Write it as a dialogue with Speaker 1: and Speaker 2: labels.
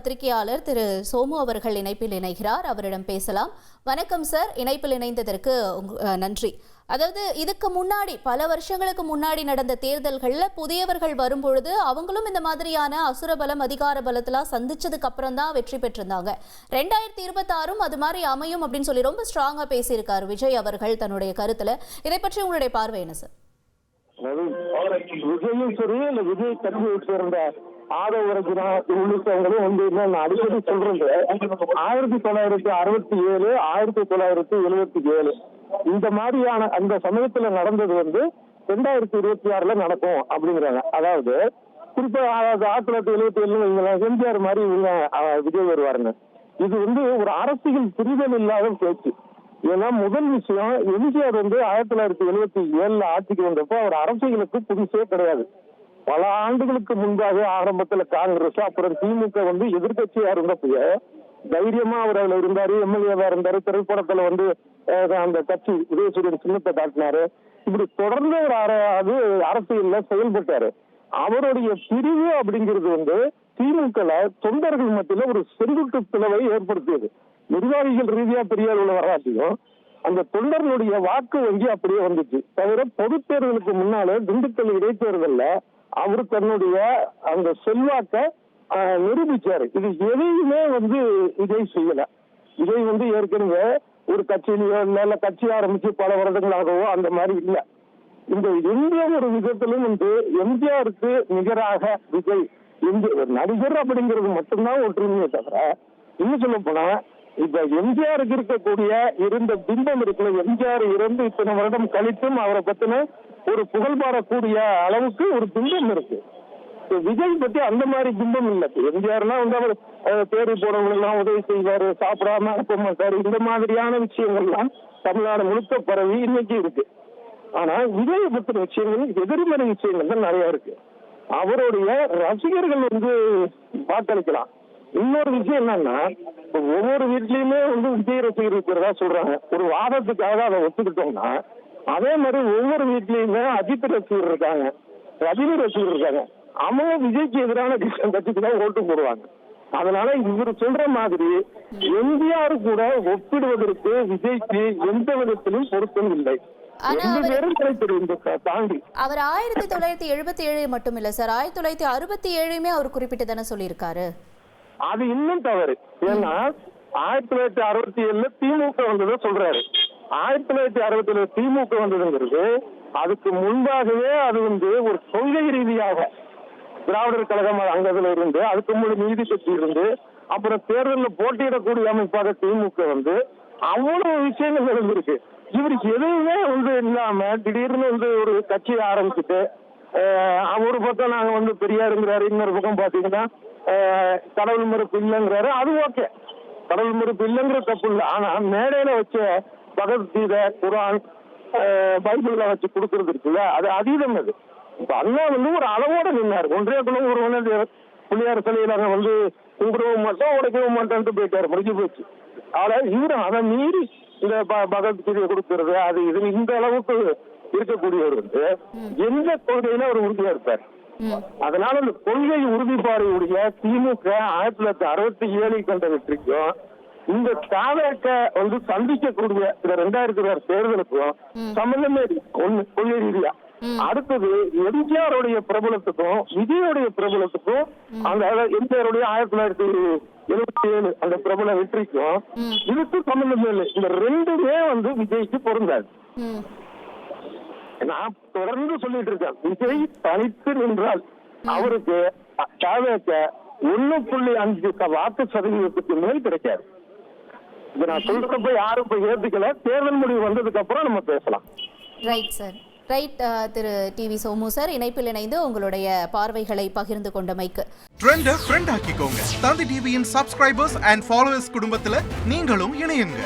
Speaker 1: பத்திரிகையாளர் திரு சோமு அவர்கள் இணைப்பில் இணைகிறார். அவரிடம் பேசலாம். வணக்கம் சார், இணைப்பில் இணைந்ததற்கு நன்றி. அதாவது இதுக்கு முன்னாடி பல வருஷங்களுக்கு முன்னாடி நடந்த தேர்தல்கள்ல புதியவர்கள் வரும்பொழுது அவங்களும் இந்த மாதிரியான அசுர பலம் அதிகார பலத்தெல்லாம் சந்திச்சதுக்கு அப்புறம் தான் வெற்றி பெற்றிருந்தாங்க. 2026 அது மாதிரி அமையும் அப்படின்னு சொல்லி ரொம்ப ஸ்ட்ராங்கா பேசியிருக்காரு விஜய் அவர்கள் தன்னுடைய கருத்துல. இதை பற்றி உங்களுடைய பார்வை என்ன சார்?
Speaker 2: விஜயும் சரி இல்ல விஜய் கட்சியை சேர்ந்த ஆதவரத்தினா உள்ளிட்டவங்களும் நான் அடிக்கடி சொல்றேன், 1967 1977 இந்த மாதிரியான அந்த சமயத்துல நடந்தது 2026 நடக்கும் அப்படிங்கிறாங்க. அதாவது குறிப்பா 1977 எம்ஜிஆர் மாதிரி விஜய் வருவாருங்க. இது ஒரு அரசியல் புரிதல் இல்லாத பேச்சு. ஏன்னா முதல் விஷயம், எம்ஜிஆர் 1977 ஆட்சிக்கு வந்தப்போ அவர் அரசியலுக்கு புதுசே கிடையாது. பல ஆண்டுகளுக்கு முன்பாக ஆரம்பத்துல காங்கிரஸ், அப்புறம் திமுக எதிர்கட்சியா இருந்தப்ப தைரியமா அவர் அதுல இருந்தாரு, எம்எல்ஏவா இருந்தாரு, திரைப்படத்துல அந்த கட்சி உதயசூரியன் சின்னத்தை காட்டினாரு. இப்படி தொடர்ந்து அது அரசியல்ல செயல்பட்டாரு. அவருடைய பிரிவு அப்படிங்கிறது திமுக தொண்டர்கள் மத்தியில ஒரு செங்குட்டு பிளவை ஏற்படுத்தியது. நிர்வாகிகள் ரீதியா பெரிய அளவுல வராட்டியும் அந்த தொண்டர்களுடைய வாக்கு வங்கி அப்படியே வந்துச்சு. தவிர பொது தேர்தலுக்கு முன்னாலே திண்டுக்கல் இடைத்தேர்தல்ல அவரு தன்னுடைய அந்த செல்வாக்க நிரூபிச்சாரு. இது எதையுமே விஜய் செய்யல. விஜய் ஏற்கனவே ஒரு கட்சியிலயோ இல்ல கட்சி ஆரம்பிச்சு பல வருடங்களாகவோ அந்த மாதிரி இல்ல. இந்த எந்த ஒரு விதத்திலும் எம்ஜிஆருக்கு நிகராக விஜய் நடிகர் அப்படிங்கிறது மட்டும்தான் ஒற்றுமையே தவிர, இன்னும் சொல்ல போனா இப்ப எம்ஜிஆருக்கு இருக்கக்கூடிய இருந்த பிம்பம் இருக்குல்ல, எம்ஜிஆர் இருந்து இத்தனை வருடம் கழித்தும் அவரை பத்தின ஒரு புகழ் பாடக்கூடிய அளவுக்கு ஒரு பிம்பம் இருக்கு. விஜய் பத்தி அந்த மாதிரி பிம்பம் இல்லை. எம்ஜிஆர்னா அவர் தேடி போறவங்க எல்லாம் உதவி செய்வாரு, சாப்பிடாம இருக்க மாட்டாரு, இந்த மாதிரியான விஷயங்கள்லாம் தமிழ்நாடு முழுக்க பரவி இன்னைக்கு இருக்கு. ஆனா விஜயை பத்தின விஷயங்கள் எதிர்மறை விஷயங்கள் தான் நிறைய இருக்கு. அவருடைய ரசிகர்கள் வாக்களிக்கலாம். இன்னொரு விஷயம் என்னன்னா, ஒவ்வொரு வீட்லயுமே விஜய் ரசிகர் இருக்கிறதா சொல்றாங்க. ஒரு வாதத்துக்காக அதை ஒத்துக்கிட்டோம்னா, அதே மாதிரி ஒவ்வொரு வீட்லயுமே அஜித் ரசிகர் இருக்காங்க, ரஜினி ரசிகர் இருக்காங்க. அவங்க விஜய்க்கு எதிரான கட்சிக்கு தான் ஓட்டு போடுவாங்க. அதனால இவர் சொல்ற மாதிரி எம்ஜிஆர் கூட ஒப்பிடுவதற்கு விஜய்க்கு எந்த விதத்திலும் பொருத்தம் இல்லை.
Speaker 1: தாண்டி அவர் 1977 மட்டும் இல்ல சார், 1967 அவர் குறிப்பிட்டு தானே சொல்லியிருக்காரு.
Speaker 2: அது இன்னும் தவறு. ஏன்னா 1967 திமுக வந்ததை சொல்றாரு. 1967 திமுக வந்ததுங்கிறது அதுக்கு முன்பாகவே அது ஒரு கொள்கை ரீதியாக திராவிடர் கழகம் அங்கத்துல இருந்து, அதுக்கு முன்னாடி நீதி கட்சி இருந்து, அப்புறம் தேர்தலில் போட்டியிடக்கூடிய அமைப்பாக திமுக அவ்வளவு விஷயங்கள் நடந்திருக்கு. இவருக்கு எதுவுமே இல்லாம திடீர்னு ஒரு கட்சியை ஆரம்பிச்சுட்டு ஒரு பக்கம் நாங்க பெரியாருங்கிறாரு, இன்னொரு பக்கம் பாத்தீங்கன்னா கடவுள் மறுப்பு இல்லைங்கிறாரு. அது ஓகே, கடவுள் மறுப்பு இல்லைங்கிற தப்பு இல்லை. ஆனா மேடையில வச்ச பகவத்கீதை, குரான், பைபிள்ல வச்சு கொடுக்கறது இருக்குல்ல, அது அதீதம். அது இப்ப அண்ணா ஒரு அளவோட நின்னாரு. ஒன்றே குழு ஒரு பிள்ளையார் சிலையில கும்பிடவும் மாட்டோம், உடைக்கவும் மாட்டோம்ட்டு போயிட்டாரு, முடிஞ்சு போச்சு. ஆனா இவரு அதை மீறி இந்த பகவத்கீதையை கொடுக்கறது அது இது இந்த அளவுக்கு இருக்கக்கூடியவர் எந்த கொள்கையில அவர் உறுதியா இருப்பார். அதனால இந்த கொள்கை உறுதிப்பாடுடைய திமுக 1967 கண்ட வெற்றிக்கும் இந்த தாவேக்க சந்திக்கக்கூடிய இந்த 2026 தேர்தலுக்கும் சம்பந்தமே ஒண்ணு கொள்கை ரீதியா. அடுத்தது எம்ஜிஆருடைய பிரபலத்துக்கும் விஜயோடைய பிரபலத்துக்கும் அந்த எம்ஜிஆருடைய 1977 அந்த பிரபல வெற்றிக்கும் இதுக்கும் சம்பந்தமே இல்லை. இந்த ரெண்டுமே விஜய்க்கு பொருந்தாது. நான் தொடர்ந்து சொல்லிட்டு இருக்கேன், விஜய் தனித்து நின்றால் அவருக்கு தாவேக்க 1.5 வாக்கு சதவீதத்துக்கு மேல் கிடைக்காது. இதை நான் சொல்றப்ப யாரும் ஏத்துக்கல. தேர்தல் முடிவு வந்ததுக்கு அப்புறம் நம்ம பேசலாம்.
Speaker 1: Right sir, right. திரு டிவி சோமு சார் இணைப்பில் இணைந்து உங்களுடைய பார்வைகளை பகிர்ந்து கொண்டமைக்கு.
Speaker 3: ட்ரெண்டை ஃப்ரெண்ட் ஆக்கிக்கோங்க. தந்தி டிவியின் சப்ஸ்கிரைபர்ஸ் அண்ட் ஃபாலோவர்ஸ் குடும்பத்துல நீங்களும் இணையுங்க.